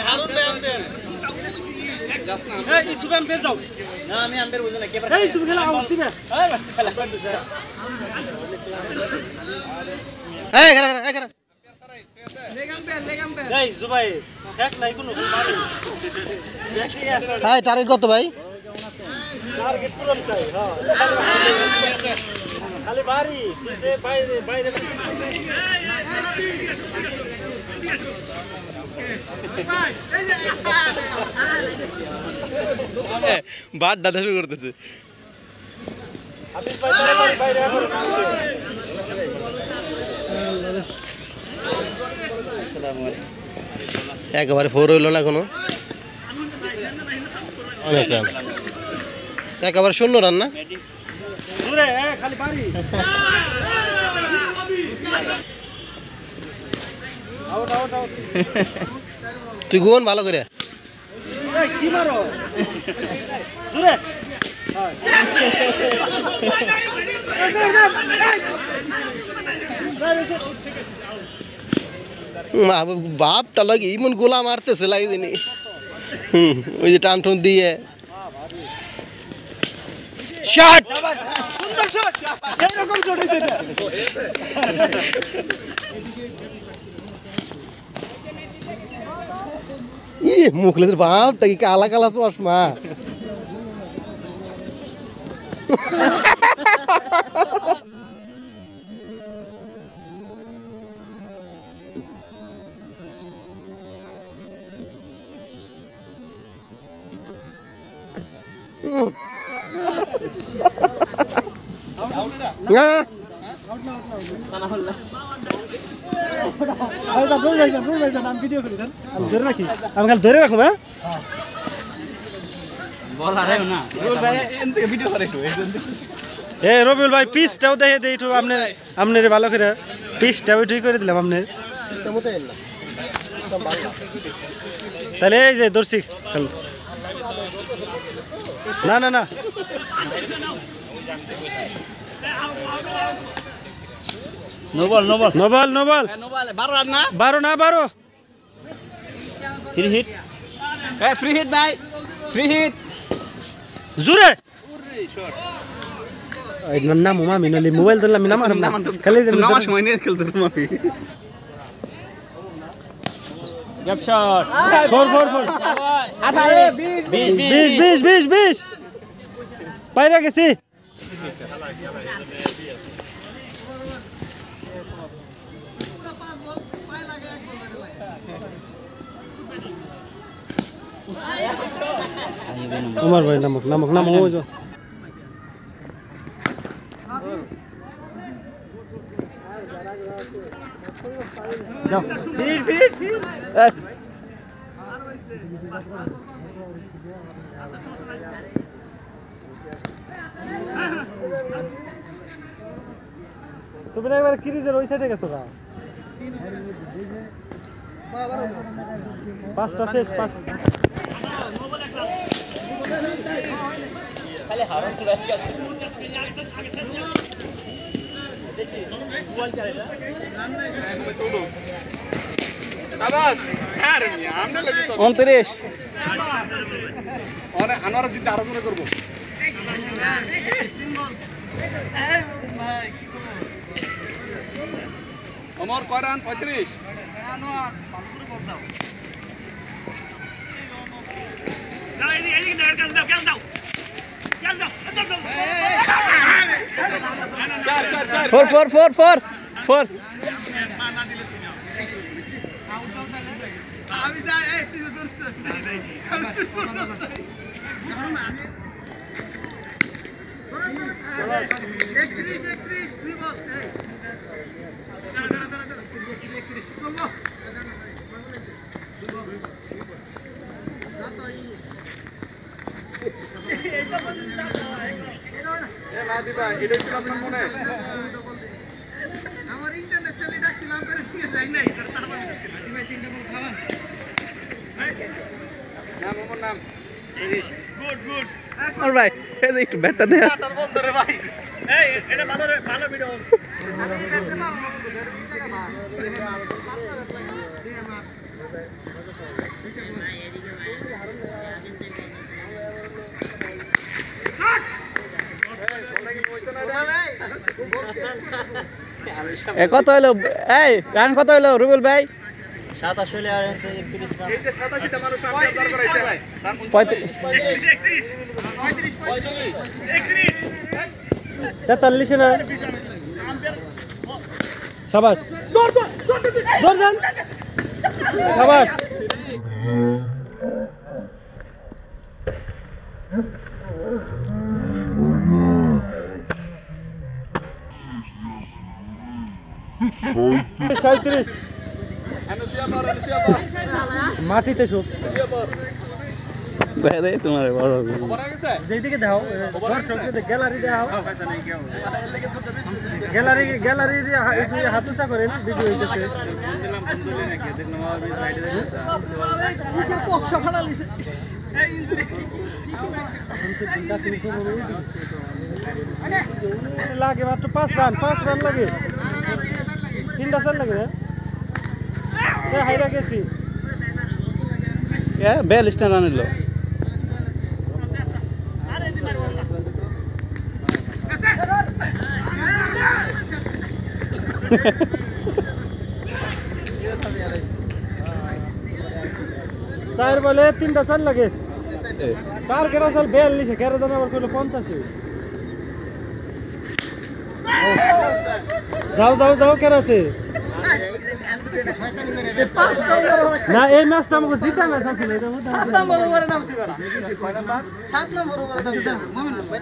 হারুন ভাই আম্পায়ার এই সুবে আম্পায়ার যাও না আমি আম্পায়ার বুঝো না কে এই তুমি খেলা আউট দিবে এই খেলা এই খেলা লেগ আম্পায়ার এই জুবাই এক নাই কোনো মারি ভাই টার্গেট কত ভাই টার্গেট পূরণ চাই হ্যাঁ খালি বাড়ি পিছে বাইরে বাইরে বাদ দাদা শুরু করতেছে একেবারে ফোর হইল না কোনো অনেক রান একেবারে শূন্য রান না তুই গোন ভালো করে বাপ তা লাগে ইমন গোলা মারতেছে লাগে জানি ওই যে টান টুন দিয়ে শট সুন্দর শট এরকম শট হইছে এটা ই মুখলের বাপটা কি কালা কালা চশমা ধরে রাখো হ্যাঁ রবিউল ভাই পিসটাও দেখে দিই একটু আপনার ভালো করে পিসটাও ঠিক করে দিলাম আপনার তাহলে এই যে দর্শি না না না নোবল নোবল নোবল নোবল 12 না 12 ফ্রি হিট ফ্রি হিট ভাই ফ্রি হিট জুরে এই নাম মামি নলি মোবাইল ধরলাম নাম আর খালি যে নাম সময় নিয়ে খেলতে মামি গ্যাপ শট 4 20 পাইরা গেছি उमर भाई नमक नमक नमक हो जो जाओ फिर তুমি একবার ক্রিজের ওই সাইডে গেছো না পাঁচটা শেষ পাঁচ খালি হারন চলে গেছে আবাস আর আমরা লাগি তো 29 আরে আনোয়ার জিতে আরো করে করব আমার করান 35 আনোয়ার ভালো করে বল দাও যাও এদিকে দাঁড় কাজ দাও কাজ দাও four আমি যাই এই তুই ধরতে আমি তুই করতে তুই বস এই চলো না দিবা এটা ছিল আপনার মনে আমার ইন্টারন্যাশনালি ডাকছিলাম করে দিয়ে যাই নাই তুমি তিনটা বল খাওয়ান নাম আমার নাম গুড আর ভাই এই যে একটু ব্যাটটা দে ব্যাটার বল ধরে ভাই এই এটা ভালো ভিডিও এ কত হলো এই রান কত হলো রুবেল ভাই 27 হলে আর 31 রান। এই যে 87টা মানুষ রান দরকার করাইছে ভাই 43 না শাবাশ দৌড় দেন শাবাশ সাঁত্রিশ মাটিতে শোক তোমার বড় যেদিকে দাও গ্যালারি দাও গ্যালারি হাত উঁচা করে ভিডিও হইতেছে লাগে মাত্র 5 রান লাগে 3টা রান লাগে হাইরা গেছি 42টা রান এলো চার বলে 3টা রান লাগে তার কেন চাল 42 কেন জানে আবার কইলো 50 যাও কেন আছে না এই ম্যাচটা আমাকে জিতা ম্যাচ আছিল এর মধ্যে 7 নম্বর ওভারে নামছি বেটা 7 নম্বর ওভারে নামছি মুমিন ভাই